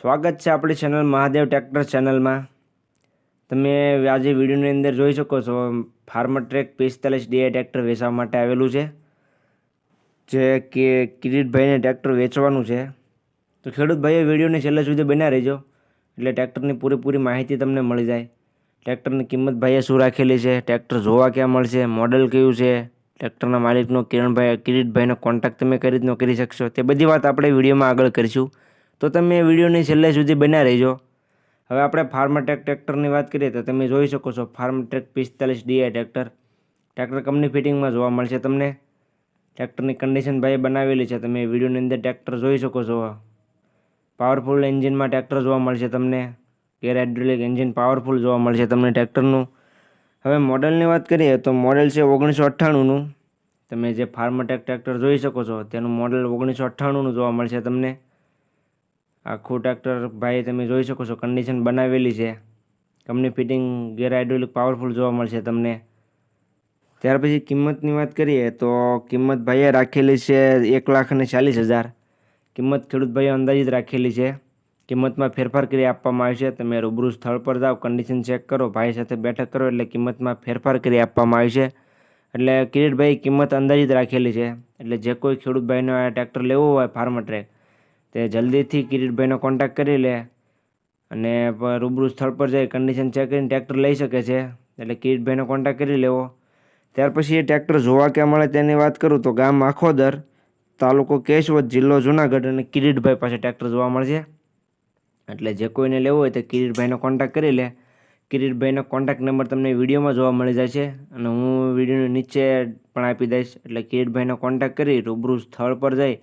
સ્વાગત છે આપણી ચેનલ મહાદેવ ટ્રેક્ટર ચેનલમાં। તમે આજે વિડીયોની અંદર જોઈ શકો છો ફાર્મર ટ્રેક 45 DI ટ્રેક્ટર વેચવા માટે આવેલું છે, જે કે કિરીટભાઈને ટ્રેક્ટર વેચવાનું છે। તો ખેડૂત ભાઈઓ વિડીયોને છેલ્લે સુધી બન્યા રહેજો, એટલે ટ્રેક્ટરની પૂરેપૂરી માહિતી તમને મળી જાય। ટ્રેક્ટરની કિંમત ભાઈએ શું રાખેલી છે, ટ્રેક્ટર જોવા ક્યાં મળશે, મોડલ કયું છે, ટ્રેક્ટરના માલિકનો કિરીટભાઈનો કોન્ટેક્ટ તમે કઈ રીતનો કરી શકશો, તે બધી વાત આપણે વિડીયોમાં આગળ કરીશું। તો તમે વિડીયોની છેલ્લે સુધી બન્યા રહેજો। હવે આપણે ફાર્મર ટ્રેક ટ્રેક્ટરની વાત કરીએ તો તમે જોઈ શકો છો farmer track 45 DI tractor company ફિટિંગમાં જોવા મળશે તમને। ટ્રેક્ટરની કન્ડિશન ભાઈએ બનાવેલી છે, તમે વિડીયોની અંદર ટ્રેક્ટર જોઈ શકો છો। પાવરફુલ એન્જિનમાં ટ્રેક્ટર જોવા મળશે તમને, ગેર હાઇડ્રોલિક એન્જિન પાવરફુલ જોવા મળશે તમને ટ્રેક્ટરનું। હવે મોડલની વાત કરીએ તો મોડલ છે 1998નું। તમે જે ફાર્મર ટ્રેક ટ્રેક્ટર જોઈ શકો છો તેનું મોડલ 1998નું જોવા મળશે તમને। આખું ટ્રેક્ટર ભાઈ તમે જોઈ શકો છો કન્ડિશન બનાવેલી છે, કંપની ફિટિંગ ગેર હાઇડ્રોલિક પાવરફુલ જોવા મળશે તમને। ત્યાર પછી કિંમતની વાત કરીએ તો કિંમત ભાઈએ રાખેલી છે 1,40,000। કિંમત ખેડૂત ભાઈએ અંદાજિત રાખેલી છે, કિંમતમાં ફેરફાર કરી આપવામાં આવશે। તમે રૂબરૂ સ્થળ પર જાઓ, કન્ડિશન ચેક કરો, ભાઈ સાથે બેઠક કરો એટલે કિંમતમાં ફેરફાર કરી આપવામાં આવશે। એટલે કિરીટભાઈ કિંમત અંદાજિત રાખેલી છે, એટલે જે કોઈ ખેડૂત ભાઈનો આ ટ્રેક્ટર લેવું હોય ફાર્મર ટ્રેક, તે જલ્દીથી કિરીટભાઈનો કોન્ટેક્ટ કરી લે અને રૂબરૂ સ્થળ પર જઈ કન્ડિશન ચેક કરીને ટ્રેક્ટર લઈ શકે છે। એટલે કિરીટભાઈનો કોન્ટેક્ટ કરી લેવો। ત્યાર પછી એ ટ્રેક્ટર જોવા ક્યાં મળે તેની વાત કરું તો ગામ આખોદર, તાલુકો કેશવદ, જિલ્લો જુનાગઢ અને કિરીટભાઈ પાસે ટ્રેક્ટર જોવા મળશે। એટલે જે કોઈને લેવું હોય તે કિરીટભાઈનો કોન્ટેક્ટ કરી લે। કિરીટભાઈનો કોન્ટેક્ટ નંબર તમને વિડીયોમાં જોવા મળી જાય છે અને હું વિડીયોની નીચે પણ આપી દઈશ। એટલે કિરીટભાઈનો કોન્ટેક્ટ કરી રૂબરૂ સ્થળ પર જઈ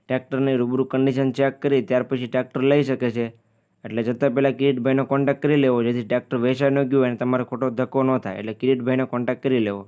ટ્રેક્ટરની રૂબરૂ કન્ડિશન ચેક કરી ત્યાર પછી ટ્રેક્ટર લઈ શકે છે। એટલે જતાં પહેલાં કિરીટભાઈનો કોન્ટેક્ટ કરી લેવો, જેથી ટ્રેક્ટર વેચાઈ ન ગયું હોય અને તમારે ખોટો ધક્કો ન થાય। એટલે કિરીટભાઈનો કોન્ટેક્ટ કરી લેવો।